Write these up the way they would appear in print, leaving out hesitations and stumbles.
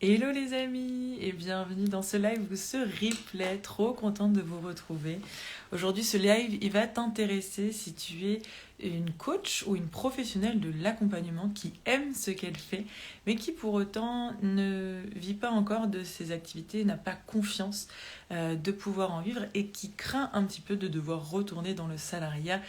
Hello les amis et bienvenue dans ce live ou ce replay, trop contente de vous retrouver. Aujourd'hui ce live il va t'intéresser si tu es une coach ou une professionnelle de l'accompagnement qui aime ce qu'elle fait mais qui pour autant ne vit pas encore de ses activités, n'a pas confiance de pouvoir en vivre et qui craint un petit peu de devoir retourner dans le salariat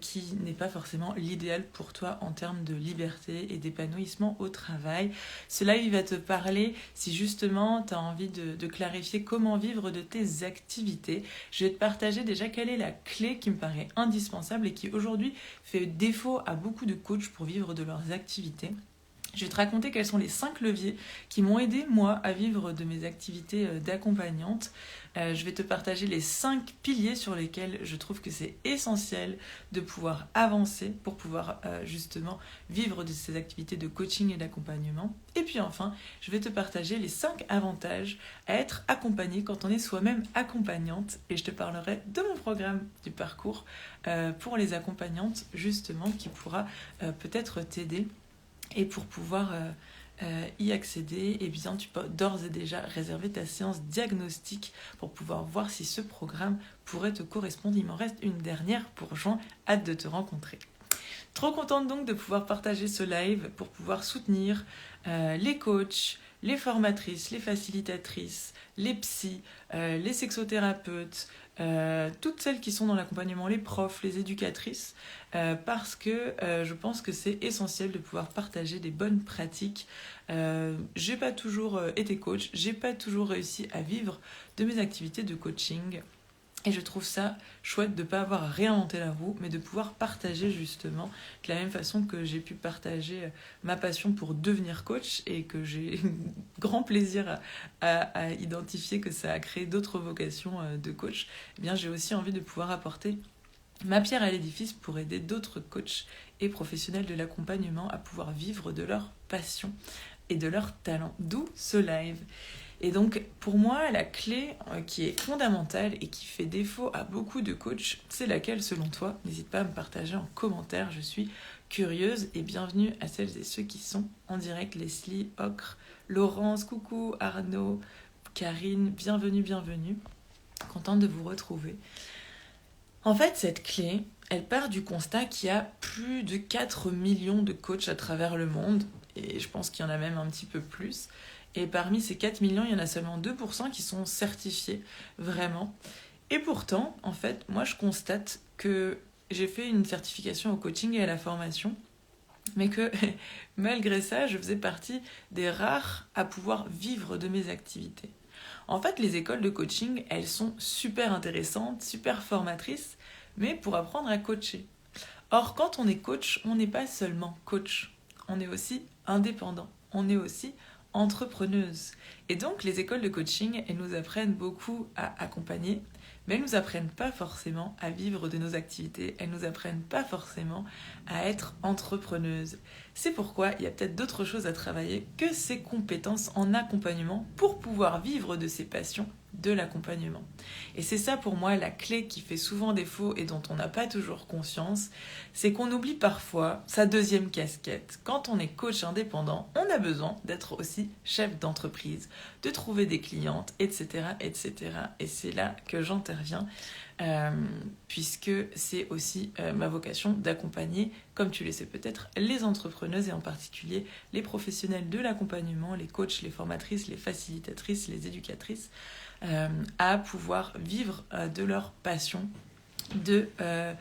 qui n'est pas forcément l'idéal pour toi en termes de liberté et d'épanouissement au travail. Ce live il va te parler si justement tu as envie de clarifier comment vivre de tes activités. Je vais te partager déjà quelle est la clé qui me paraît indispensable et qui aujourd'hui fait défaut à beaucoup de coachs pour vivre de leurs activités. Je vais te raconter quels sont les 5 leviers qui m'ont aidé, moi, à vivre de mes activités d'accompagnante. Je vais te partager les 5 piliers sur lesquels je trouve que c'est essentiel de pouvoir avancer pour pouvoir justement vivre de ces activités de coaching et d'accompagnement. Et puis enfin, je vais te partager les 5 avantages à être accompagné quand on est soi-même accompagnante. Et je te parlerai de mon programme du parcours pour les accompagnantes, justement, qui pourra peut-être t'aider. Et pour pouvoir y accéder, eh bien, tu peux d'ores et déjà réserver ta séance diagnostic pour pouvoir voir si ce programme pourrait te correspondre. Il m'en reste une dernière pour juin. Hâte de te rencontrer. Trop contente donc de pouvoir partager ce live pour pouvoir soutenir les coachs, les formatrices, les facilitatrices, les psys, les sexothérapeutes, toutes celles qui sont dans l'accompagnement, les profs, les éducatrices, parce que je pense que c'est essentiel de pouvoir partager des bonnes pratiques. J'ai pas toujours été coach, j'ai pas toujours réussi à vivre de mes activités de coaching. Et je trouve ça chouette de ne pas avoir à réinventer la roue, mais de pouvoir partager justement de la même façon que j'ai pu partager ma passion pour devenir coach et que j'ai grand plaisir à identifier que ça a créé d'autres vocations de coach. Eh bien, j'ai aussi envie de pouvoir apporter ma pierre à l'édifice pour aider d'autres coachs et professionnels de l'accompagnement à pouvoir vivre de leur passion et de leur talent. D'où ce live. Et donc, pour moi, la clé qui est fondamentale et qui fait défaut à beaucoup de coachs, c'est laquelle selon toi? N'hésite pas à me partager en commentaire, je suis curieuse. Et bienvenue à celles et ceux qui sont en direct. Leslie, Ocre, Laurence, coucou, Arnaud, Karine, bienvenue. Contente de vous retrouver. En fait, cette clé, elle part du constat qu'il y a plus de 4 millions de coachs à travers le monde. Et je pense qu'il y en a même un petit peu plus. Et parmi ces 4 millions, il y en a seulement 2% qui sont certifiés, vraiment. Et pourtant, en fait, moi, je constate que j'ai fait une certification au coaching et à la formation, mais que malgré ça, je faisais partie des rares à pouvoir vivre de mes activités. En fait, les écoles de coaching, elles sont super intéressantes, super formatrices, mais pour apprendre à coacher. Or, quand on est coach, on n'est pas seulement coach, on est aussi indépendant, on est aussi entrepreneuse. Et donc, les écoles de coaching, elles nous apprennent beaucoup à accompagner, mais elles ne nous apprennent pas forcément à vivre de nos activités, elles ne nous apprennent pas forcément à être entrepreneuse. C'est pourquoi il y a peut-être d'autres choses à travailler que ces compétences en accompagnement pour pouvoir vivre de ses passions de l'accompagnement. Et c'est ça pour moi la clé qui fait souvent défaut et dont on n'a pas toujours conscience, c'est qu'on oublie parfois sa deuxième casquette. Quand on est coach indépendant, on a besoin d'être aussi chef d'entreprise, de trouver des clientes, etc. Et c'est là que j'interviens, puisque c'est aussi ma vocation d'accompagner, comme tu le sais peut-être, les entrepreneuses et en particulier les professionnels de l'accompagnement, les coachs, les formatrices, les facilitatrices, les éducatrices, à pouvoir vivre de leur passion, que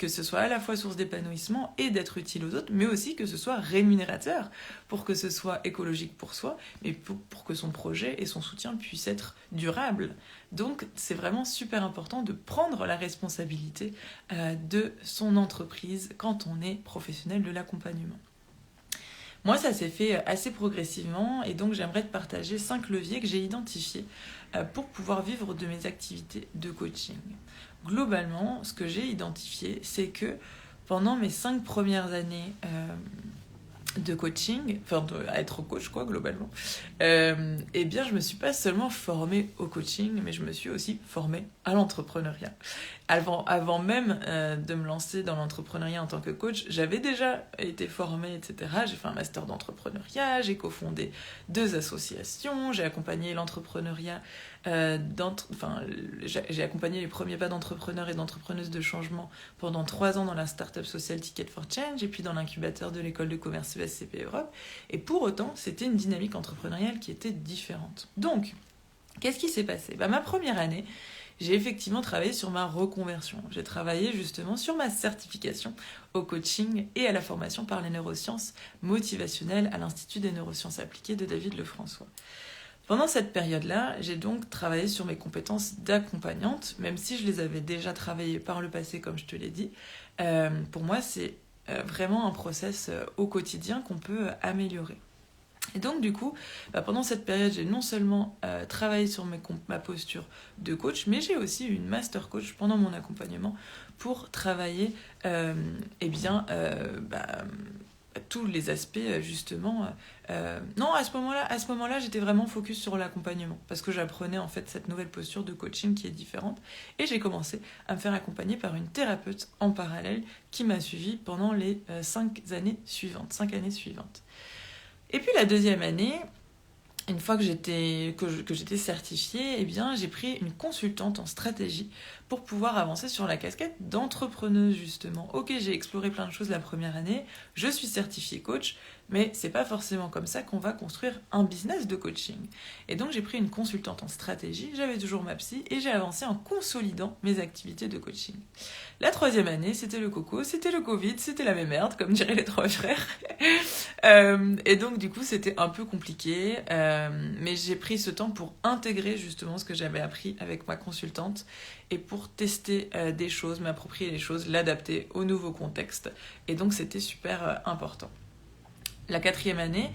ce soit à la fois source d'épanouissement et d'être utile aux autres, mais aussi que ce soit rémunérateur pour que ce soit écologique pour soi, mais pour que son projet et son soutien puissent être durables. Donc c'est vraiment super important de prendre la responsabilité de son entreprise quand on est professionnel de l'accompagnement. Moi, ça s'est fait assez progressivement et donc j'aimerais te partager 5 leviers que j'ai identifiés pour pouvoir vivre de mes activités de coaching. Globalement, ce que j'ai identifié, c'est que pendant mes 5 premières années de coaching, enfin à être coach quoi globalement, eh bien je me suis pas seulement formée au coaching, mais je me suis aussi formée à l'entrepreneuriat. Avant même de me lancer dans l'entrepreneuriat en tant que coach, j'avais déjà été formée, etc. J'ai fait un master d'entrepreneuriat, j'ai cofondé 2 associations, j'ai accompagné l'entrepreneuriat, j'ai accompagné les premiers pas d'entrepreneurs et d'entrepreneuses de changement pendant 3 ans dans la startup sociale Ticket for Change et puis dans l'incubateur de l'école de commerce ESCP Europe. Et pour autant, c'était une dynamique entrepreneuriale qui était différente. Donc, qu'est-ce qui s'est passé ? Ma première année, j'ai effectivement travaillé sur ma reconversion. J'ai travaillé justement sur ma certification au coaching et à la formation par les neurosciences motivationnelles à l'Institut des neurosciences appliquées de David Lefrançois. Pendant cette période-là, j'ai donc travaillé sur mes compétences d'accompagnante, même si je les avais déjà travaillées par le passé, comme je te l'ai dit. Pour moi, c'est vraiment un process au quotidien qu'on peut améliorer. Et donc du coup, pendant cette période, j'ai non seulement travaillé sur ma posture de coach, mais j'ai aussi eu une master coach pendant mon accompagnement pour travailler tous les aspects justement. Non, à ce moment-là, j'étais vraiment focus sur l'accompagnement parce que j'apprenais en fait cette nouvelle posture de coaching qui est différente et j'ai commencé à me faire accompagner par une thérapeute en parallèle qui m'a suivie pendant les 5 années suivantes. Et puis la deuxième année, une fois que j'étais certifiée, eh bien, j'ai pris une consultante en stratégie pour pouvoir avancer sur la casquette d'entrepreneuse, justement. Ok, j'ai exploré plein de choses la première année, je suis certifiée coach, mais c'est pas forcément comme ça qu'on va construire un business de coaching. Et donc, j'ai pris une consultante en stratégie, j'avais toujours ma psy, et j'ai avancé en consolidant mes activités de coaching. La troisième année, c'était le coco, c'était le Covid, c'était la même merde, comme diraient les 3 frères. Et donc, du coup, c'était un peu compliqué, mais j'ai pris ce temps pour intégrer justement ce que j'avais appris avec ma consultante et pour tester des choses, m'approprier les choses, l'adapter au nouveau contexte. Et donc, c'était super important. La 4e année,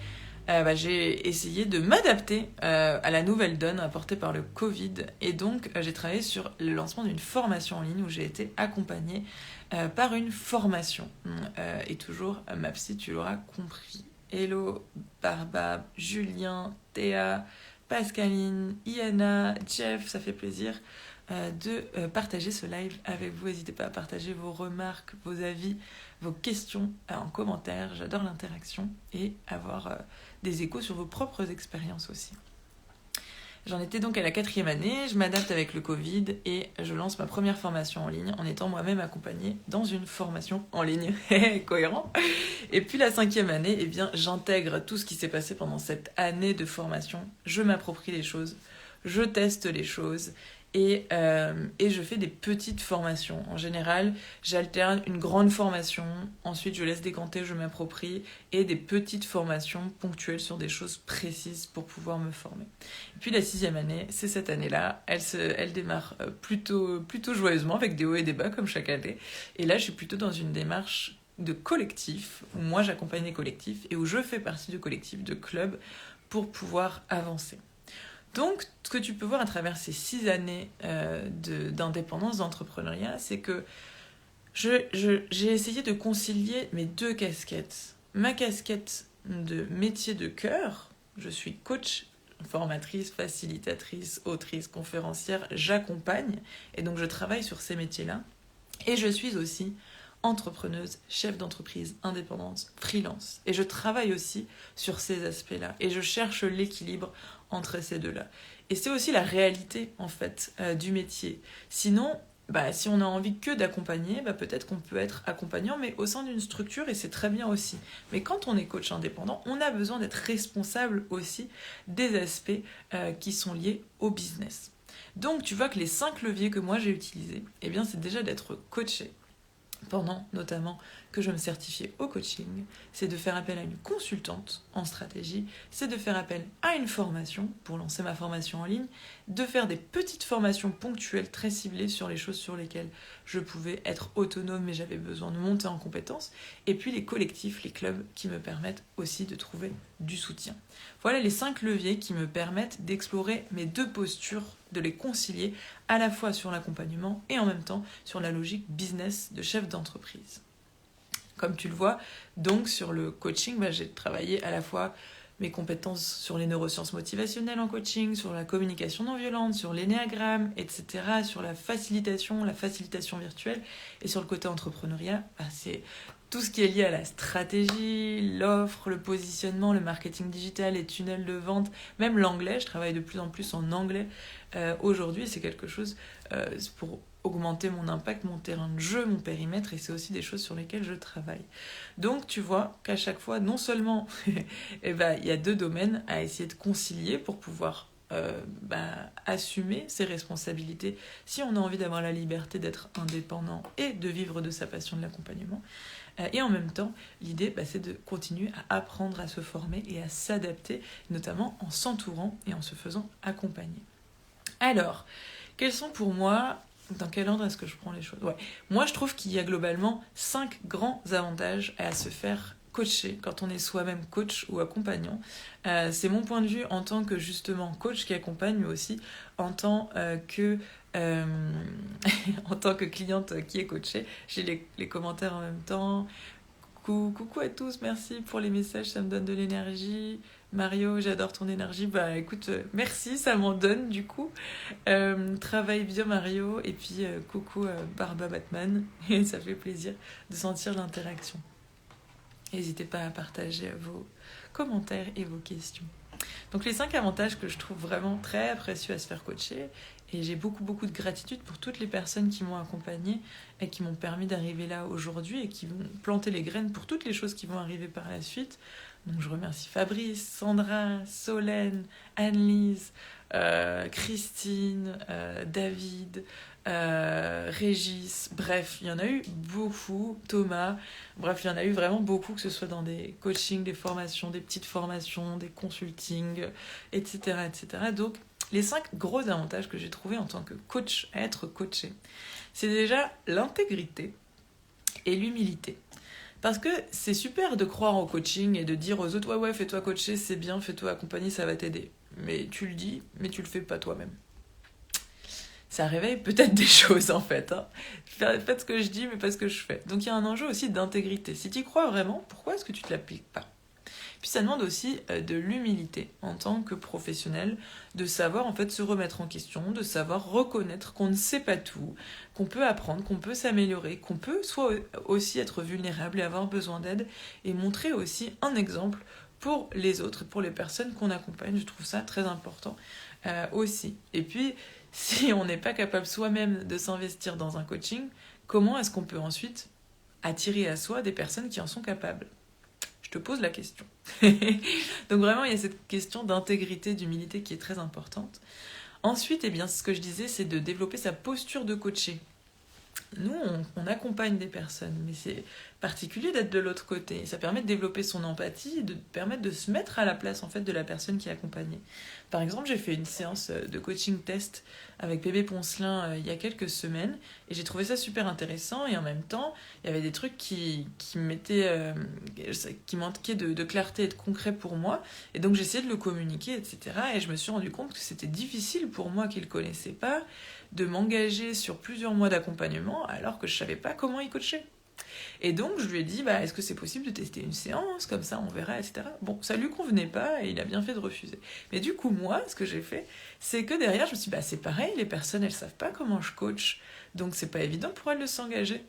j'ai essayé de m'adapter à la nouvelle donne apportée par le Covid. Et donc, j'ai travaillé sur le lancement d'une formation en ligne où j'ai été accompagnée par une formation. Et toujours, ma psy, tu l'auras compris. Hello, Barbab, Julien, Théa, Pascaline, Iana, Jeff, ça fait plaisir de partager ce live avec vous. N'hésitez pas à partager vos remarques, vos avis, vos questions en commentaire. J'adore l'interaction et avoir des échos sur vos propres expériences aussi. J'en étais donc à la 4e année, je m'adapte avec le Covid et je lance ma première formation en ligne en étant moi-même accompagnée dans une formation en ligne. Cohérent. Et puis la 5e année, eh bien, j'intègre tout ce qui s'est passé pendant cette année de formation. Je m'approprie les choses, je teste les choses et je fais des petites formations. En général, j'alterne une grande formation, ensuite je laisse décanter, je m'approprie, et des petites formations ponctuelles sur des choses précises pour pouvoir me former. Et puis la 6e année, c'est cette année-là, elle démarre plutôt joyeusement, avec des hauts et des bas comme chaque année. Et là, je suis plutôt dans une démarche de collectif, où moi j'accompagne les collectifs et où je fais partie de collectifs, de clubs, pour pouvoir avancer. Donc, ce que tu peux voir à travers ces 6 années d'indépendance, d'entrepreneuriat, c'est que j'ai essayé de concilier mes 2 casquettes. Ma casquette de métier de cœur, je suis coach, formatrice, facilitatrice, autrice, conférencière, j'accompagne, et donc je travaille sur ces métiers-là. Et je suis aussi entrepreneuse, chef d'entreprise, indépendante, freelance. Et je travaille aussi sur ces aspects-là. Et je cherche l'équilibre entre ces 2-là. Et c'est aussi la réalité, en fait, du métier. Sinon, si on a envie que d'accompagner, peut-être qu'on peut être accompagnant, mais au sein d'une structure, et c'est très bien aussi. Mais quand on est coach indépendant, on a besoin d'être responsable aussi des aspects qui sont liés au business. Donc, tu vois que les 5 leviers que moi j'ai utilisés, eh bien, c'est déjà d'être coaché, pendant notamment que je me certifiais au coaching, c'est de faire appel à une consultante en stratégie, c'est de faire appel à une formation pour lancer ma formation en ligne, de faire des petites formations ponctuelles très ciblées sur les choses sur lesquelles je pouvais être autonome mais j'avais besoin de monter en compétences, et puis les collectifs, les clubs qui me permettent aussi de trouver du soutien. Voilà les 5 leviers qui me permettent d'explorer mes 2 postures, de les concilier à la fois sur l'accompagnement et en même temps sur la logique business de chef d'entreprise. comme tu le vois. Donc sur le coaching, j'ai travaillé à la fois mes compétences sur les neurosciences motivationnelles en coaching, sur la communication non violente, sur l'énéagramme, etc., sur la facilitation virtuelle, et sur le côté entrepreneuriat, c'est tout ce qui est lié à la stratégie, l'offre, le positionnement, le marketing digital, les tunnels de vente, même l'anglais. Je travaille de plus en plus en anglais aujourd'hui. C'est quelque chose pour augmenter mon impact, mon terrain de jeu, mon périmètre, et c'est aussi des choses sur lesquelles je travaille. Donc tu vois qu'à chaque fois, non seulement il y a 2 domaines à essayer de concilier pour pouvoir assumer ses responsabilités si on a envie d'avoir la liberté d'être indépendant et de vivre de sa passion de l'accompagnement. Et en même temps, l'idée, c'est de continuer à apprendre à se former et à s'adapter, notamment en s'entourant et en se faisant accompagner. Alors, quels sont pour moi... Dans quel ordre est-ce que je prends les choses ? Moi, je trouve qu'il y a globalement 5 grands avantages à se faire coacher quand on est soi-même coach ou accompagnant. C'est mon point de vue en tant que justement coach qui accompagne, mais aussi en tant que en tant que cliente qui est coachée. J'ai les commentaires en même temps. Coucou à tous, merci pour les messages, ça me donne de l'énergie. Mario, j'adore ton énergie. Écoute, merci, ça m'en donne du coup. Travaille bien Mario, et puis coucou Barba Batman, et ça fait plaisir de sentir l'interaction. N'hésitez pas à partager vos commentaires et vos questions. Donc les 5 avantages que je trouve vraiment très précieux à se faire coacher, et j'ai beaucoup de gratitude pour toutes les personnes qui m'ont accompagnée et qui m'ont permis d'arriver là aujourd'hui et qui vont planter les graines pour toutes les choses qui vont arriver par la suite. Donc je remercie Fabrice, Sandra, Solène, Anne-Lise, Christine, David, Régis, bref, il y en a eu beaucoup, Thomas, bref, il y en a eu vraiment beaucoup, que ce soit dans des coachings, des formations, des petites formations, des consultings, etc. Donc, les 5 gros avantages que j'ai trouvés en tant que coach à être coaché, c'est déjà l'intégrité et l'humilité. Parce que c'est super de croire au coaching et de dire aux autres « Ouais, fais-toi coacher, c'est bien, fais-toi accompagner, ça va t'aider. » Mais tu le dis, mais tu le fais pas toi-même. Ça réveille peut-être des choses en fait. Faites ce que je dis, mais pas ce que je fais. Donc il y a un enjeu aussi d'intégrité. Si tu y crois vraiment, pourquoi est-ce que tu ne te l'appliques pas ? Puis ça demande aussi de l'humilité en tant que professionnel, de savoir en fait se remettre en question, de savoir reconnaître qu'on ne sait pas tout, qu'on peut apprendre, qu'on peut s'améliorer, qu'on peut soit aussi être vulnérable et avoir besoin d'aide, et montrer aussi un exemple pour les autres, pour les personnes qu'on accompagne. Je trouve ça très important aussi. Et puis, si on n'est pas capable soi-même de s'investir dans un coaching, comment est-ce qu'on peut ensuite attirer à soi des personnes qui en sont capables ? Je te pose la question. Donc vraiment, il y a cette question d'intégrité, d'humilité qui est très importante. Ensuite, ce que je disais, c'est de développer sa posture de coaché. Nous, on accompagne des personnes, mais c'est particulier d'être de l'autre côté. Ça permet de développer son empathie, de permettre de se mettre à la place en fait de la personne qui est accompagnée. Par exemple, j'ai fait une séance de coaching test avec Bébé Poncelin il y a quelques semaines, et j'ai trouvé ça super intéressant, et en même temps, il y avait des trucs qui manquaient de clarté et de concret pour moi, et donc j'ai essayé de le communiquer, etc. Et je me suis rendu compte que c'était difficile pour moi qui ne le connaissais pas, de m'engager sur plusieurs mois d'accompagnement alors que je ne savais pas comment y coacher. Et donc je lui ai dit, est-ce que c'est possible de tester une séance, comme ça on verra, etc. Bon, ça lui convenait pas et il a bien fait de refuser. Mais du coup, moi, ce que j'ai fait, c'est que derrière, je me suis dit, c'est pareil, les personnes, elles savent pas comment je coach, donc c'est pas évident pour elles de s'engager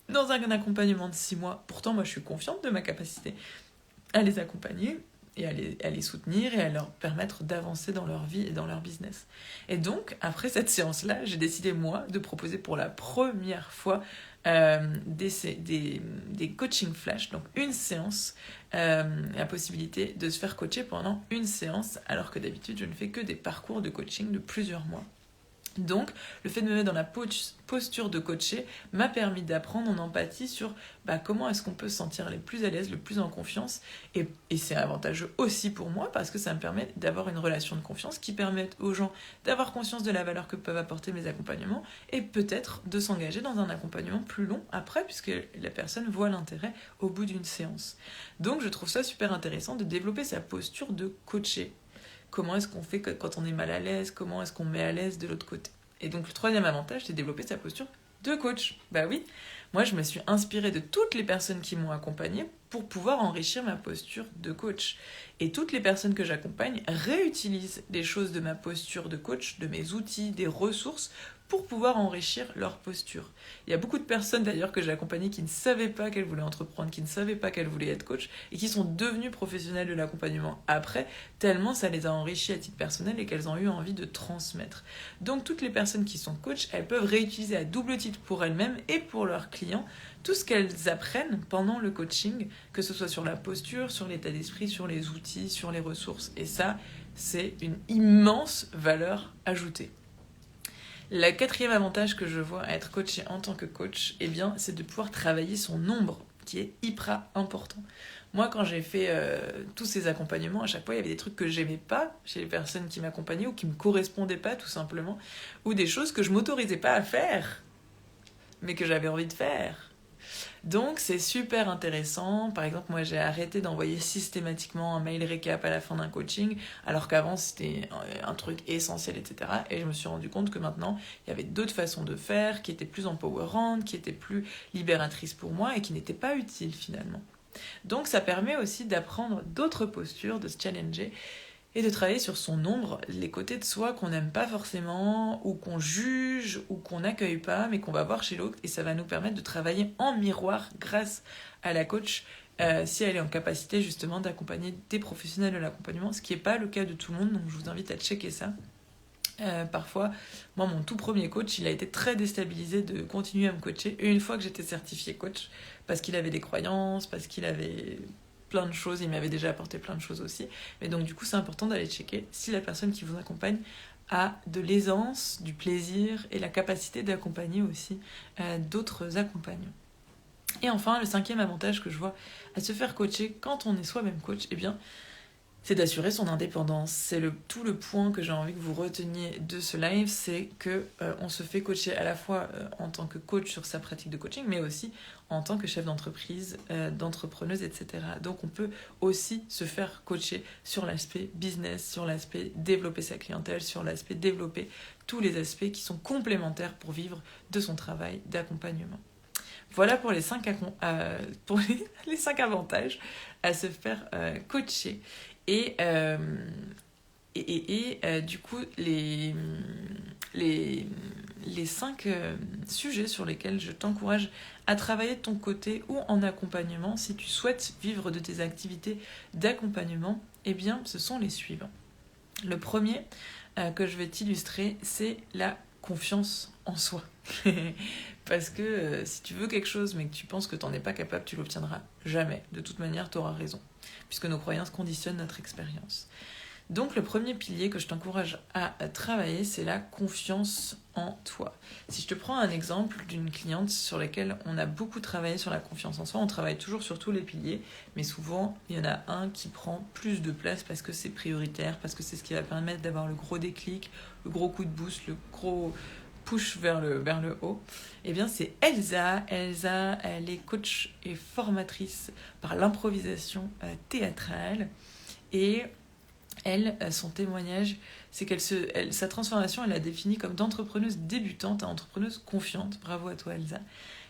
dans un accompagnement de 6 mois. Pourtant, moi, je suis confiante de ma capacité à les accompagner et à les soutenir et à leur permettre d'avancer dans leur vie et dans leur business. Et donc, après cette séance-là, j'ai décidé, moi, de proposer pour la première fois des coaching flash, donc une séance, la possibilité de se faire coacher pendant une séance, alors que d'habitude, je ne fais que des parcours de coaching de plusieurs mois. Donc, le fait de me mettre dans la posture de coacher m'a permis d'apprendre en empathie sur comment est-ce qu'on peut se sentir le plus à l'aise, le plus en confiance. Et c'est avantageux aussi pour moi parce que ça me permet d'avoir une relation de confiance qui permet aux gens d'avoir conscience de la valeur que peuvent apporter mes accompagnements et peut-être de s'engager dans un accompagnement plus long après puisque la personne voit l'intérêt au bout d'une séance. Donc, je trouve ça super intéressant de développer sa posture de coacher. Comment est-ce qu'on fait quand on est mal à l'aise ? Comment est-ce qu'on met à l'aise de l'autre côté ? Et donc, le troisième avantage, c'est développer sa posture de coach. Oui, Moi, je me suis inspirée de toutes les personnes qui m'ont accompagnée pour pouvoir enrichir ma posture de coach. Et toutes les personnes que j'accompagne réutilisent les choses de ma posture de coach, de mes outils, des ressources, pour pouvoir enrichir leur posture. Il y a beaucoup de personnes d'ailleurs que j'ai accompagnées qui ne savaient pas qu'elles voulaient entreprendre, qui ne savaient pas qu'elles voulaient être coach et qui sont devenues professionnelles de l'accompagnement après, tellement ça les a enrichies à titre personnel et qu'elles ont eu envie de transmettre. Donc toutes les personnes qui sont coach, elles peuvent réutiliser à double titre pour elles-mêmes et pour leurs clients tout ce qu'elles apprennent pendant le coaching, que ce soit sur la posture, sur l'état d'esprit, sur les outils, sur les ressources. Et ça, c'est une immense valeur ajoutée. Le quatrième avantage que je vois à être coaché en tant que coach, eh bien, c'est de pouvoir travailler son ombre, qui est hyper important. Moi, quand j'ai fait tous ces accompagnements, à chaque fois, il y avait des trucs que j'aimais pas chez les personnes qui m'accompagnaient ou qui me correspondaient pas, tout simplement, ou des choses que je m'autorisais pas à faire, mais que j'avais envie de faire. Donc c'est super intéressant. Par exemple, moi j'ai arrêté d'envoyer systématiquement un mail récap à la fin d'un coaching, alors qu'avant c'était un truc essentiel, etc. Et je me suis rendu compte que maintenant, il y avait d'autres façons de faire qui étaient plus empowerantes, qui étaient plus libératrices pour moi et qui n'étaient pas utiles finalement. Donc ça permet aussi d'apprendre d'autres postures, de se challenger et de travailler sur son ombre, les côtés de soi qu'on n'aime pas forcément, ou qu'on juge, ou qu'on n'accueille pas, mais qu'on va voir chez l'autre, et ça va nous permettre de travailler en miroir grâce à la coach, si elle est en capacité justement d'accompagner des professionnels de l'accompagnement, ce qui n'est pas le cas de tout le monde, donc je vous invite à checker ça. Parfois, moi mon tout premier coach, il a été très déstabilisé de continuer à me coacher, et une fois que j'étais certifiée coach, parce qu'il avait des croyances, parce qu'il avait plein de choses, il m'avait déjà apporté plein de choses aussi. Mais donc du coup, c'est important d'aller checker si la personne qui vous accompagne a de l'aisance, du plaisir et la capacité d'accompagner aussi d'autres accompagnants. Et enfin, le cinquième avantage que je vois à se faire coacher quand on est soi-même coach, eh bien, c'est d'assurer son indépendance. C'est tout le point que j'ai envie que vous reteniez de ce live, c'est que on se fait coacher à la fois en tant que coach sur sa pratique de coaching, mais aussi en tant que chef d'entreprise, d'entrepreneuse, etc. Donc on peut aussi se faire coacher sur l'aspect business, sur l'aspect développer sa clientèle, sur l'aspect développer tous les aspects qui sont complémentaires pour vivre de son travail d'accompagnement. Voilà pour les 5 avantages à se faire coacher. Et du coup, les 5 sujets sur lesquels je t'encourage à travailler de ton côté ou en accompagnement, si tu souhaites vivre de tes activités d'accompagnement, eh bien, ce sont les suivants. Le premier que je vais t'illustrer, c'est la confiance en soi. Parce que si tu veux quelque chose mais que tu penses que tu n'en es pas capable, tu l'obtiendras jamais. De toute manière, tu auras raison, puisque nos croyances conditionnent notre expérience. Donc le premier pilier que je t'encourage à travailler, c'est la confiance en toi. Si je te prends un exemple d'une cliente sur laquelle on a beaucoup travaillé sur la confiance en soi, on travaille toujours sur tous les piliers, mais souvent il y en a un qui prend plus de place parce que c'est prioritaire, parce que c'est ce qui va permettre d'avoir le gros déclic, le gros coup de boost, le gros push vers le haut. Eh bien c'est Elsa. Elsa, elle est coach et formatrice par l'improvisation théâtrale et elle, son témoignage, c'est sa transformation, elle l'a définie comme d'entrepreneuse débutante à entrepreneuse confiante. Bravo à toi, Elsa.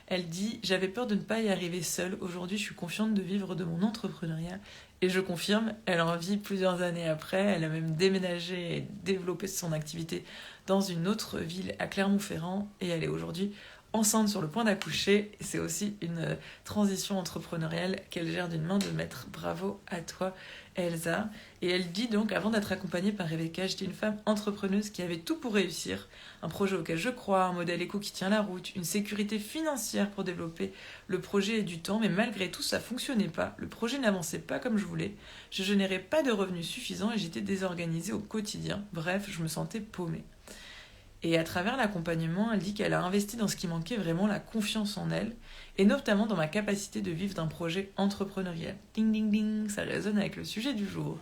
Elle dit « J'avais peur de ne pas y arriver seule. Aujourd'hui, je suis confiante de vivre de mon entrepreneuriat. » Et je confirme, elle en vit plusieurs années après. Elle a même déménagé et développé son activité dans une autre ville, à Clermont-Ferrand. Et elle est aujourd'hui enceinte sur le point d'accoucher. C'est aussi une transition entrepreneuriale qu'elle gère d'une main de maître. Bravo à toi, Elsa. Et elle dit donc, avant d'être accompagnée par Rebecca, j'étais une femme entrepreneuse qui avait tout pour réussir, un projet auquel je crois, un modèle éco qui tient la route, une sécurité financière pour développer le projet et du temps, mais malgré tout ça fonctionnait pas, le projet n'avançait pas comme je voulais, je générais pas de revenus suffisants et j'étais désorganisée au quotidien, bref, je me sentais paumée. Et à travers l'accompagnement, elle dit qu'elle a investi dans ce qui manquait vraiment, la confiance en elle, et notamment dans ma capacité de vivre d'un projet entrepreneurial. Ding ding ding, ça résonne avec le sujet du jour.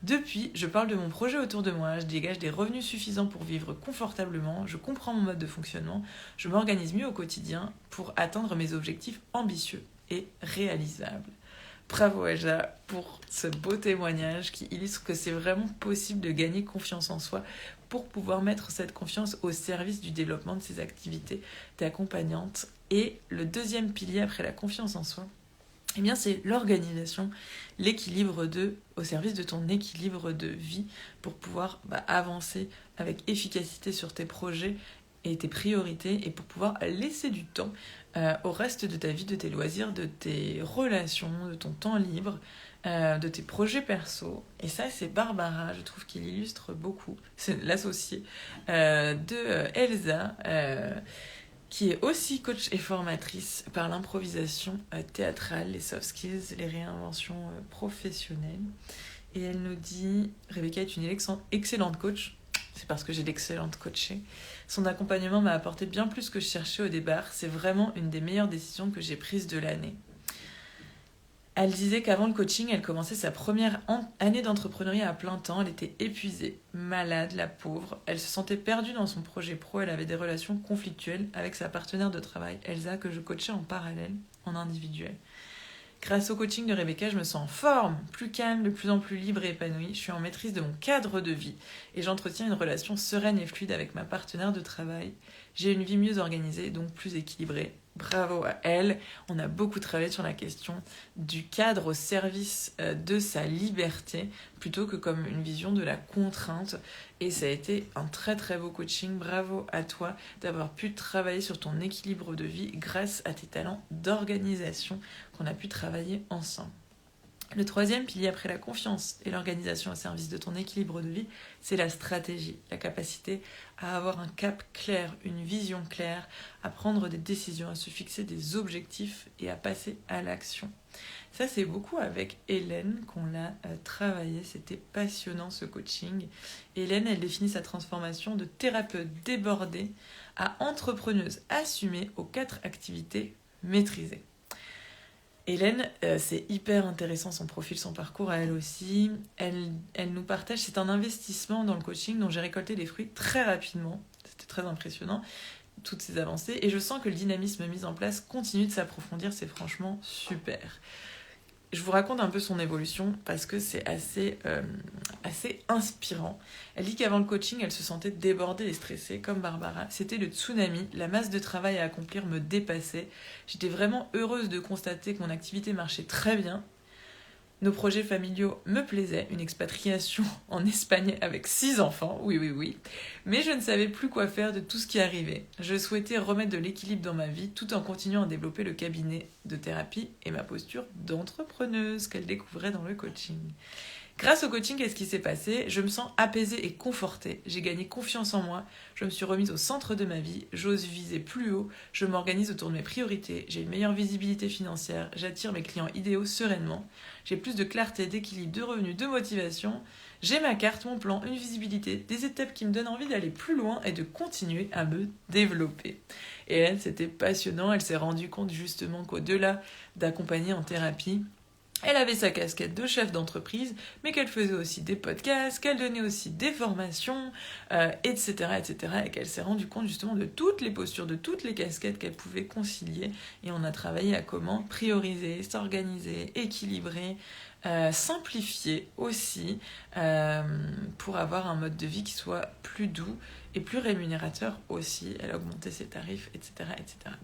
Depuis, je parle de mon projet autour de moi, je dégage des revenus suffisants pour vivre confortablement, je comprends mon mode de fonctionnement, je m'organise mieux au quotidien pour atteindre mes objectifs ambitieux et réalisables. Bravo Elsa pour ce beau témoignage qui illustre que c'est vraiment possible de gagner confiance en soi pour pouvoir mettre cette confiance au service du développement de ses activités d'accompagnante. Et le deuxième pilier après la confiance en soi, eh bien, c'est l'organisation, au service de ton équilibre de vie pour pouvoir avancer avec efficacité sur tes projets et tes priorités et pour pouvoir laisser du temps au reste de ta vie, de tes loisirs, de tes relations, de ton temps libre, de tes projets perso. Et ça, c'est Barbara, je trouve qu'il illustre beaucoup. C'est l'associée de Elsa, qui est aussi coach et formatrice par l'improvisation théâtrale, les soft skills, les réinventions professionnelles. Et elle nous dit, Rebecca est une excellente coach, c'est parce que j'ai d'excellentes coachées. Son accompagnement m'a apporté bien plus que je cherchais au départ, c'est vraiment une des meilleures décisions que j'ai prises de l'année. Elle disait qu'avant le coaching, elle commençait sa première année d'entrepreneuriat à plein temps. Elle était épuisée, malade, la pauvre. Elle se sentait perdue dans son projet pro. Elle avait des relations conflictuelles avec sa partenaire de travail, Elsa, que je coachais en parallèle, en individuel. Grâce au coaching de Rebecca, je me sens en forme, plus calme, de plus en plus libre et épanouie. Je suis en maîtrise de mon cadre de vie et j'entretiens une relation sereine et fluide avec ma partenaire de travail. J'ai une vie mieux organisée, donc plus équilibrée. Bravo à elle. On a beaucoup travaillé sur la question du cadre au service de sa liberté plutôt que comme une vision de la contrainte. Et ça a été un très très beau coaching. Bravo à toi d'avoir pu travailler sur ton équilibre de vie grâce à tes talents d'organisation qu'on a pu travailler ensemble. Le troisième pilier après la confiance et l'organisation au service de ton équilibre de vie, c'est la stratégie, la capacité à avoir un cap clair, une vision claire, à prendre des décisions, à se fixer des objectifs et à passer à l'action. Ça, c'est beaucoup avec Hélène qu'on l'a travaillé, c'était passionnant ce coaching. Hélène, elle définit sa transformation de thérapeute débordée à entrepreneuse assumée aux 4 activités maîtrisées. Hélène, c'est hyper intéressant son profil, son parcours à elle aussi. Elle nous partage, c'est un investissement dans le coaching dont j'ai récolté les fruits très rapidement. C'était très impressionnant, toutes ces avancées. Et je sens que le dynamisme mis en place continue de s'approfondir, c'est franchement super. Je vous raconte un peu son évolution parce que c'est assez inspirant. Elle dit qu'avant le coaching, elle se sentait débordée et stressée, comme Barbara. C'était le tsunami, la masse de travail à accomplir me dépassait. J'étais vraiment heureuse de constater que mon activité marchait très bien. Nos projets familiaux me plaisaient, une expatriation en Espagne avec 6 enfants, oui. Mais je ne savais plus quoi faire de tout ce qui arrivait. Je souhaitais remettre de l'équilibre dans ma vie tout en continuant à développer le cabinet de thérapie et ma posture d'entrepreneuse qu'elle découvrait dans le coaching. Grâce au coaching, qu'est-ce qui s'est passé ? Je me sens apaisée et confortée. J'ai gagné confiance en moi. Je me suis remise au centre de ma vie. J'ose viser plus haut. Je m'organise autour de mes priorités. J'ai une meilleure visibilité financière. J'attire mes clients idéaux sereinement. J'ai plus de clarté, d'équilibre, de revenus, de motivation. J'ai ma carte, mon plan, une visibilité, des étapes qui me donnent envie d'aller plus loin et de continuer à me développer. Et elle, c'était passionnant. Elle s'est rendue compte justement qu'au-delà d'accompagner en thérapie, elle avait sa casquette de chef d'entreprise, mais qu'elle faisait aussi des podcasts, qu'elle donnait aussi des formations, etc. Et qu'elle s'est rendue compte justement de toutes les postures, de toutes les casquettes qu'elle pouvait concilier. Et on a travaillé à comment prioriser, s'organiser, équilibrer, simplifier aussi, pour avoir un mode de vie qui soit plus doux et plus rémunérateur aussi. Elle a augmenté ses tarifs, etc.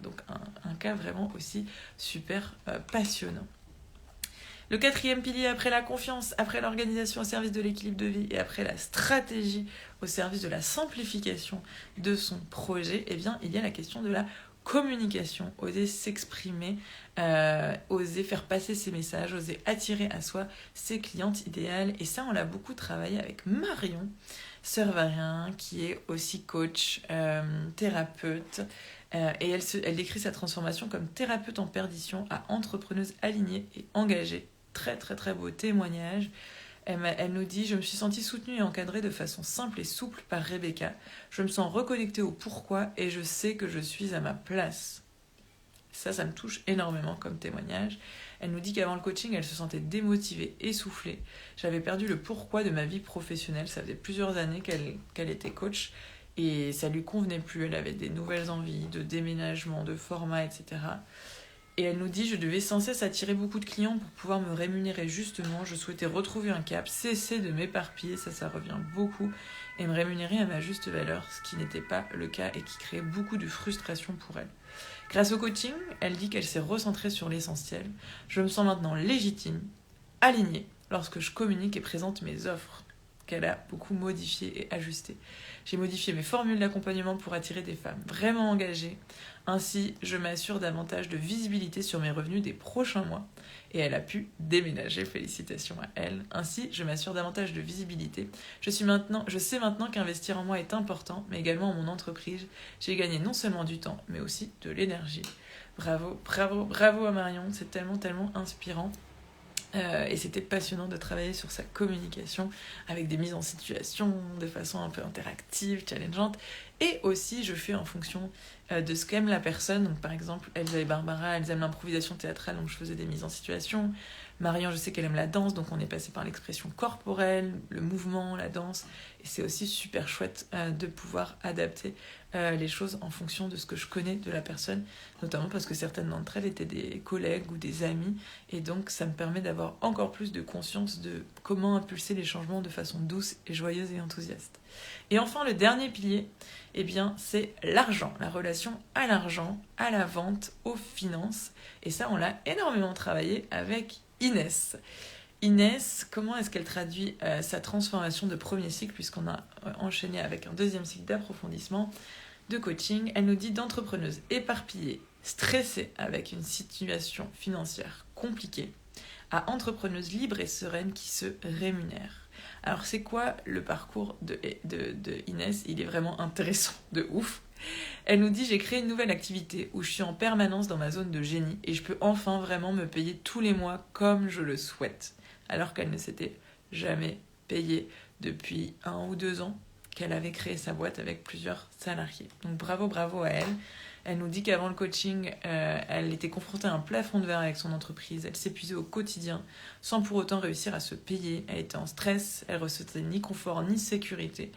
Donc un cas vraiment aussi super passionnant. Le 4e pilier, après la confiance, après l'organisation au service de l'équilibre de vie et après la stratégie au service de la simplification de son projet, eh bien, il y a la question de la communication, oser s'exprimer, oser faire passer ses messages, oser attirer à soi ses clientes idéales. Et ça, on l'a beaucoup travaillé avec Marion Servarien, qui est aussi coach, thérapeute. Et elle décrit sa transformation comme thérapeute en perdition à entrepreneuse alignée et engagée. Très très très beau témoignage. Elle nous dit « Je me suis sentie soutenue et encadrée de façon simple et souple par Rebecca. Je me sens reconnectée au pourquoi et je sais que je suis à ma place. » Ça me touche énormément comme témoignage. Elle nous dit qu'avant le coaching, elle se sentait démotivée, essoufflée. J'avais perdu le pourquoi de ma vie professionnelle. Ça faisait plusieurs années qu'elle était coach et ça lui convenait plus. Elle avait des nouvelles envies de déménagement, de format, etc. Et elle nous dit: je devais sans cesse attirer beaucoup de clients pour pouvoir me rémunérer justement. Je souhaitais retrouver un cap, cesser de m'éparpiller, ça revient beaucoup, et me rémunérer à ma juste valeur, ce qui n'était pas le cas et qui créait beaucoup de frustration pour elle. Grâce au coaching, elle dit qu'elle s'est recentrée sur l'essentiel. Je me sens maintenant légitime, alignée, lorsque je communique et présente mes offres, qu'elle a beaucoup modifiées et ajustées. J'ai modifié mes formules d'accompagnement pour attirer des femmes vraiment engagées. Ainsi, je m'assure davantage de visibilité sur mes revenus des prochains mois. Et elle a pu déménager, félicitations à elle. Ainsi, je m'assure davantage de visibilité. Je sais maintenant qu'investir en moi est important, mais également en mon entreprise. J'ai gagné non seulement du temps, mais aussi de l'énergie. Bravo, bravo, bravo à Marion, c'est tellement, tellement inspirant. Et c'était passionnant de travailler sur sa communication avec des mises en situation de façon un peu interactive, challengeante. Et aussi, je fais en fonction de ce qu'aime la personne. Donc, par exemple, Elsa et Barbara, elles aiment l'improvisation théâtrale, donc je faisais des mises en situation. Marion, je sais qu'elle aime la danse, donc on est passé par l'expression corporelle, le mouvement, la danse. Et c'est aussi super chouette de pouvoir adapter les choses en fonction de ce que je connais de la personne, notamment parce que certaines d'entre elles étaient des collègues ou des amis, et donc ça me permet d'avoir encore plus de conscience de comment impulser les changements de façon douce et joyeuse et enthousiaste. Et enfin, le dernier pilier, eh bien, c'est l'argent, la relation à l'argent, à la vente, aux finances, et ça, on l'a énormément travaillé avec Inès. Inès, comment est-ce qu'elle traduit sa transformation de premier cycle, puisqu'on a enchaîné avec un deuxième cycle d'approfondissement, de coaching? Elle nous dit: d'entrepreneuse éparpillée, stressée avec une situation financière compliquée, à entrepreneuse libre et sereine qui se rémunère. Alors c'est quoi le parcours de Inès? Il est vraiment intéressant de ouf. Elle nous dit: j'ai créé une nouvelle activité où je suis en permanence dans ma zone de génie et je peux enfin vraiment me payer tous les mois comme je le souhaite. Alors qu'elle ne s'était jamais payée depuis 1 ou 2 ans qu'elle avait créé sa boîte avec plusieurs salariés. Donc bravo, bravo à elle. Elle nous dit qu'avant le coaching, elle était confrontée à un plafond de verre avec son entreprise. Elle s'épuisait au quotidien sans pour autant réussir à se payer. Elle était en stress, elle ressentait ni confort ni sécurité.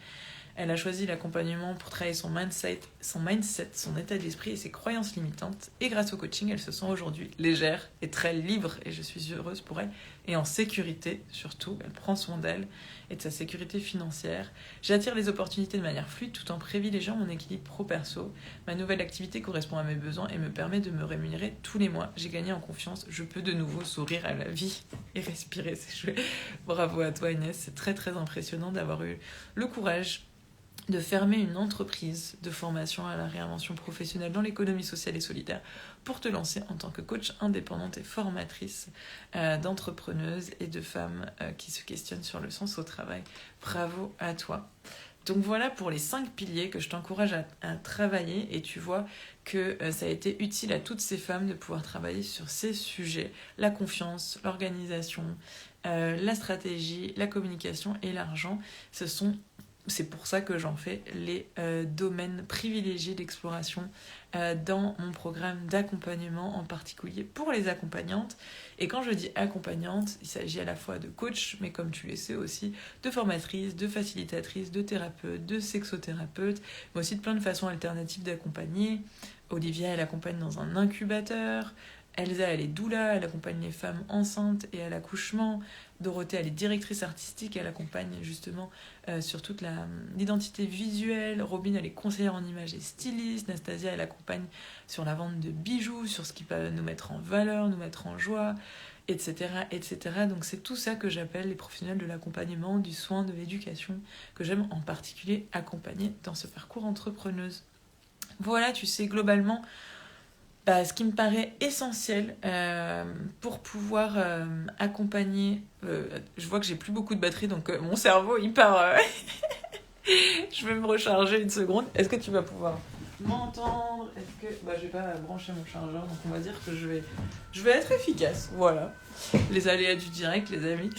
Elle a choisi l'accompagnement pour travailler son mindset, son état d'esprit et ses croyances limitantes. Et grâce au coaching, elle se sent aujourd'hui légère et très libre. Et je suis heureuse pour elle. Et en sécurité, surtout. Elle prend soin d'elle et de sa sécurité financière. J'attire les opportunités de manière fluide tout en privilégiant mon équilibre pro-perso. Ma nouvelle activité correspond à mes besoins et me permet de me rémunérer tous les mois. J'ai gagné en confiance. Je peux de nouveau sourire à la vie et respirer. C'est chouette. Bravo à toi, Inès. C'est très, très impressionnant d'avoir eu le courage de fermer une entreprise de formation à la réinvention professionnelle dans l'économie sociale et solidaire pour te lancer en tant que coach indépendante et formatrice d'entrepreneuses et de femmes qui se questionnent sur le sens au travail. Bravo à toi. Donc voilà pour les 5 piliers que je t'encourage à travailler, et tu vois que ça a été utile à toutes ces femmes de pouvoir travailler sur ces sujets: la confiance, l'organisation, la stratégie, la communication et l'argent. C'est pour ça que j'en fais les domaines privilégiés d'exploration dans mon programme d'accompagnement, en particulier pour les accompagnantes. Et quand je dis accompagnante, il s'agit à la fois de coach, mais comme tu le sais aussi, de formatrice, de facilitatrice, de thérapeute, de sexothérapeute, mais aussi de plein de façons alternatives d'accompagner. Olivia, elle accompagne dans un incubateur. Elsa, elle est doula, elle accompagne les femmes enceintes et à l'accouchement. Dorothée, elle est directrice artistique, elle accompagne justement sur toute l'identité visuelle. Robin, elle est conseillère en images et styliste. Nastasia, elle accompagne sur la vente de bijoux, sur ce qui peut nous mettre en valeur, nous mettre en joie, etc., etc. Donc c'est tout ça que j'appelle les professionnels de l'accompagnement, du soin, de l'éducation, que j'aime en particulier accompagner dans ce parcours entrepreneuse. Voilà, tu sais, globalement, ce qui me paraît essentiel pour pouvoir accompagner... je vois que j'ai plus beaucoup de batterie, donc mon cerveau, il part... Je vais me recharger une seconde. Est-ce que tu vas pouvoir m'entendre? Est-ce que... je vais pas brancher mon chargeur, donc on va dire que je vais être efficace. Voilà. Les aléas du direct, les amis.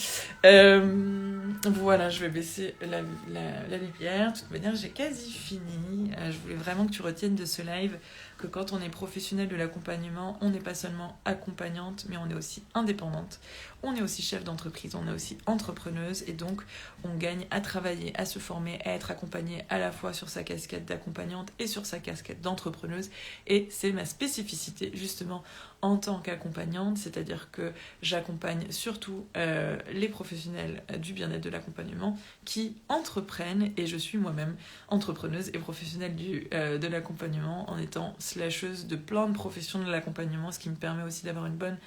Voilà, je vais baisser la lumière. De toute manière, j'ai quasi fini. Je voulais vraiment que tu retiennes de ce live que quand on est professionnel de l'accompagnement, on n'est pas seulement accompagnante, mais on est aussi indépendante. On est aussi chef d'entreprise, on est aussi entrepreneuse. Et donc, on gagne à travailler, à se former, à être accompagnée à la fois sur sa casquette d'accompagnante et sur sa casquette d'entrepreneuse. Et c'est ma spécificité, justement, en tant qu'accompagnante, c'est-à-dire que j'accompagne surtout les professionnels du bien-être de l'accompagnement qui entreprennent, et je suis moi-même entrepreneuse et professionnelle de l'accompagnement en étant slasheuse de plein de professions de l'accompagnement, ce qui me permet aussi d'avoir une bonne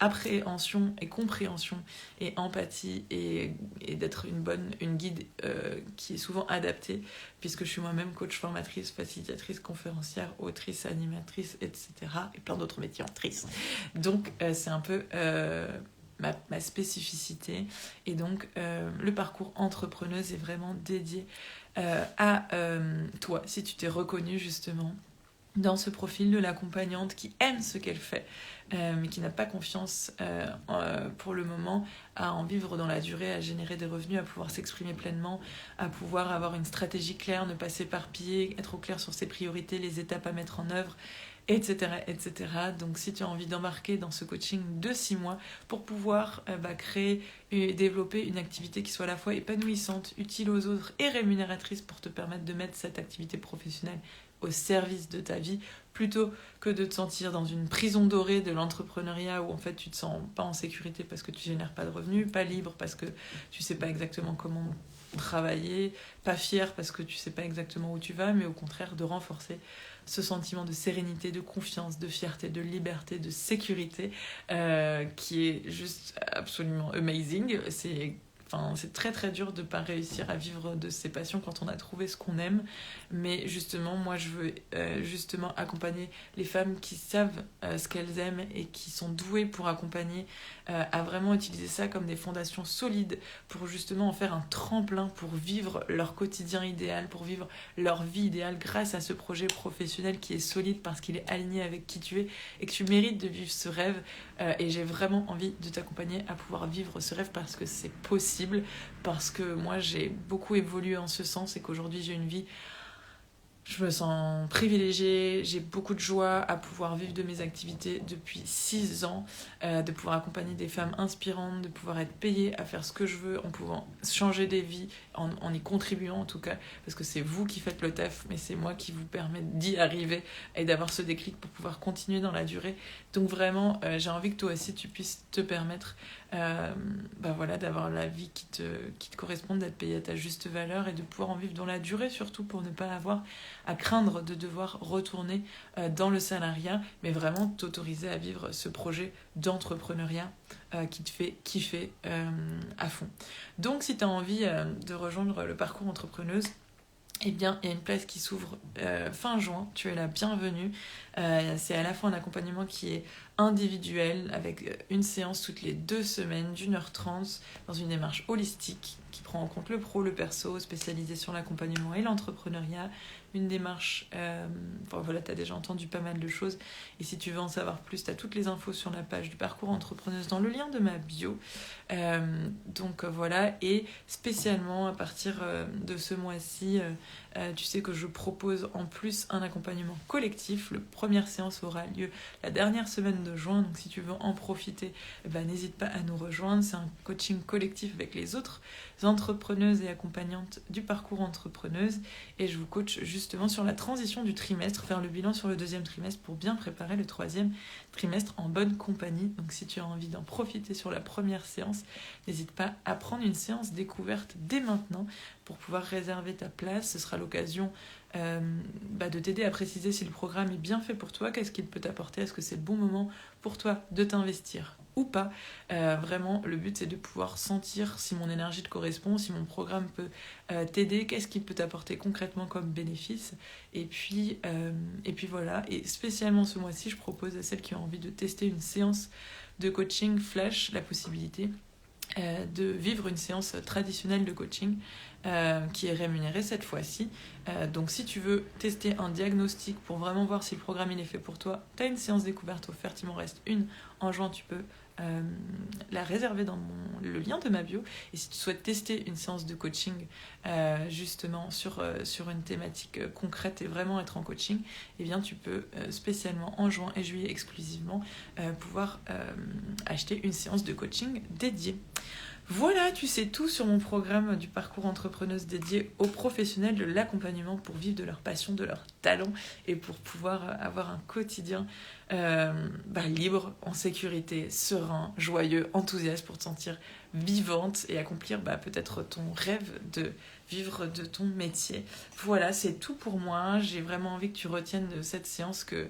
appréhension et compréhension et empathie et d'être une guide qui est souvent adaptée, puisque je suis moi-même coach, formatrice, facilitatrice, conférencière, autrice, animatrice, etc. et plein d'autres métiers en trice. Donc c'est un peu ma spécificité, et donc le parcours entrepreneuse est vraiment dédié à toi, si tu t'es reconnue justement dans ce profil de l'accompagnante qui aime ce qu'elle fait, mais qui n'a pas confiance pour le moment à en vivre dans la durée, à générer des revenus, à pouvoir s'exprimer pleinement, à pouvoir avoir une stratégie claire, ne pas s'éparpiller, être au clair sur ses priorités, les étapes à mettre en œuvre, etc., etc. Donc si tu as envie d'embarquer dans ce coaching de 6 mois pour pouvoir créer et développer une activité qui soit à la fois épanouissante, utile aux autres et rémunératrice pour te permettre de mettre cette activité professionnelle au service de ta vie, plutôt que de te sentir dans une prison dorée de l'entrepreneuriat où en fait tu te sens pas en sécurité parce que tu génères pas de revenus, pas libre parce que tu sais pas exactement comment travailler, pas fier parce que tu sais pas exactement où tu vas, mais au contraire de renforcer ce sentiment de sérénité, de confiance, de fierté, de liberté, de sécurité qui est juste absolument amazing. C'est très très dur de ne pas réussir à vivre de ses passions quand on a trouvé ce qu'on aime. Mais justement, moi je veux justement accompagner les femmes qui savent ce qu'elles aiment et qui sont douées pour accompagner, à vraiment utiliser ça comme des fondations solides pour justement en faire un tremplin pour vivre leur quotidien idéal, pour vivre leur vie idéale grâce à ce projet professionnel qui est solide parce qu'il est aligné avec qui tu es et que tu mérites de vivre ce rêve. Et j'ai vraiment envie de t'accompagner à pouvoir vivre ce rêve parce que c'est possible, parce que moi j'ai beaucoup évolué en ce sens et qu'aujourd'hui j'ai une vie, je me sens privilégiée, j'ai beaucoup de joie à pouvoir vivre de mes activités depuis 6 ans, de pouvoir accompagner des femmes inspirantes, de pouvoir être payée à faire ce que je veux en pouvant changer des vies, en y contribuant en tout cas, parce que c'est vous qui faites le taf, mais c'est moi qui vous permet d'y arriver et d'avoir ce déclic pour pouvoir continuer dans la durée. Donc vraiment, j'ai envie que toi aussi tu puisses te permettre d'avoir la vie qui te corresponde, d'être payée à ta juste valeur et de pouvoir en vivre dans la durée, surtout pour ne pas avoir à craindre de devoir retourner dans le salariat, mais vraiment t'autoriser à vivre ce projet d'entrepreneuriat qui te fait kiffer à fond. Donc si tu as envie de rejoindre le parcours entrepreneuse, eh bien, il y a une place qui s'ouvre fin juin, tu es la bienvenue. C'est à la fois un accompagnement qui est individuel, avec une séance toutes les 2 semaines d'1h30, dans une démarche holistique qui prend en compte le pro, le perso, spécialisé sur l'accompagnement et l'entrepreneuriat. Une démarche, tu as déjà entendu pas mal de choses. Et si tu veux en savoir plus, tu as toutes les infos sur la page du parcours entrepreneuse dans le lien de ma bio. Et spécialement à partir de ce mois-ci, tu sais que je propose en plus un accompagnement collectif. La première séance aura lieu la dernière semaine de juin, donc si tu veux en profiter, n'hésite pas à nous rejoindre. C'est un coaching collectif avec les autres entrepreneuses et accompagnantes du parcours entrepreneuse, et je vous coach justement sur la transition du trimestre, faire le bilan sur le 2e trimestre pour bien préparer le 3e trimestre en bonne compagnie. Donc si tu as envie d'en profiter sur la première séance, n'hésite pas à prendre une séance découverte dès maintenant pour pouvoir réserver ta place. Ce sera l'occasion de t'aider à préciser si le programme est bien fait pour toi, qu'est-ce qu'il peut t'apporter, est-ce que c'est le bon moment pour toi de t'investir ou pas. Vraiment, le but c'est de pouvoir sentir si mon énergie te correspond, si mon programme peut t'aider, qu'est-ce qu'il peut t'apporter concrètement comme bénéfice. Et puis voilà. Et spécialement ce mois-ci, je propose à celles qui ont envie de tester une séance de coaching flash la possibilité de vivre une séance traditionnelle de coaching qui est rémunérée cette fois-ci. Donc si tu veux tester un diagnostic pour vraiment voir si le programme il est fait pour toi, tu as une séance découverte offerte, il m'en reste une en juin, tu peux la réserver dans le lien de ma bio. Et si tu souhaites tester une séance de coaching justement sur une thématique concrète et vraiment être en coaching, eh bien tu peux spécialement en juin et juillet exclusivement pouvoir acheter une séance de coaching dédiée. Voilà, tu sais tout sur mon programme du parcours entrepreneuse dédié aux professionnels de l'accompagnement pour vivre de leur passion, de leur talent et pour pouvoir avoir un quotidien libre, en sécurité, serein, joyeux, enthousiaste pour te sentir vivante et accomplir peut-être ton rêve de vivre de ton métier. Voilà, c'est tout pour moi. J'ai vraiment envie que tu retiennes de cette séance que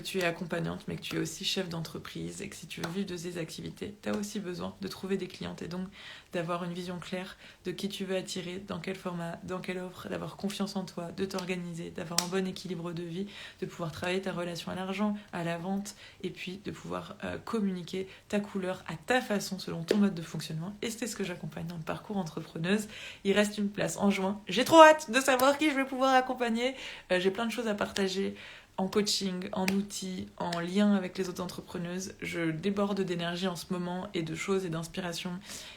tu es accompagnante, mais que tu es aussi chef d'entreprise et que si tu veux vivre de ces activités, tu as aussi besoin de trouver des clientes et donc d'avoir une vision claire de qui tu veux attirer, dans quel format, dans quelle offre, d'avoir confiance en toi, de t'organiser, d'avoir un bon équilibre de vie, de pouvoir travailler ta relation à l'argent, à la vente et puis de pouvoir communiquer ta couleur à ta façon selon ton mode de fonctionnement. Et c'est ce que j'accompagne dans le parcours entrepreneuse. Il reste une place en juin. J'ai trop hâte de savoir qui je vais pouvoir accompagner. J'ai plein de choses à partager en coaching, en outils, en lien avec les autres entrepreneuses. Je déborde d'énergie en ce moment et de choses et d'inspiration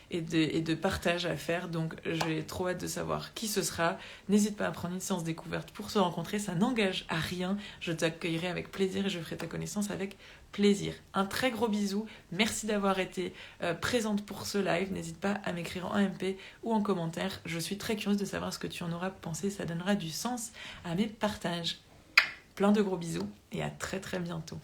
et de partage à faire. Donc j'ai trop hâte de savoir qui ce sera. N'hésite pas à prendre une séance découverte pour se rencontrer. Ça n'engage à rien. Je t'accueillerai avec plaisir et je ferai ta connaissance avec plaisir. Un très gros bisou. Merci d'avoir été présente pour ce live. N'hésite pas à m'écrire en MP ou en commentaire. Je suis très curieuse de savoir ce que tu en auras pensé. Ça donnera du sens à mes partages. Plein de gros bisous et à très très bientôt.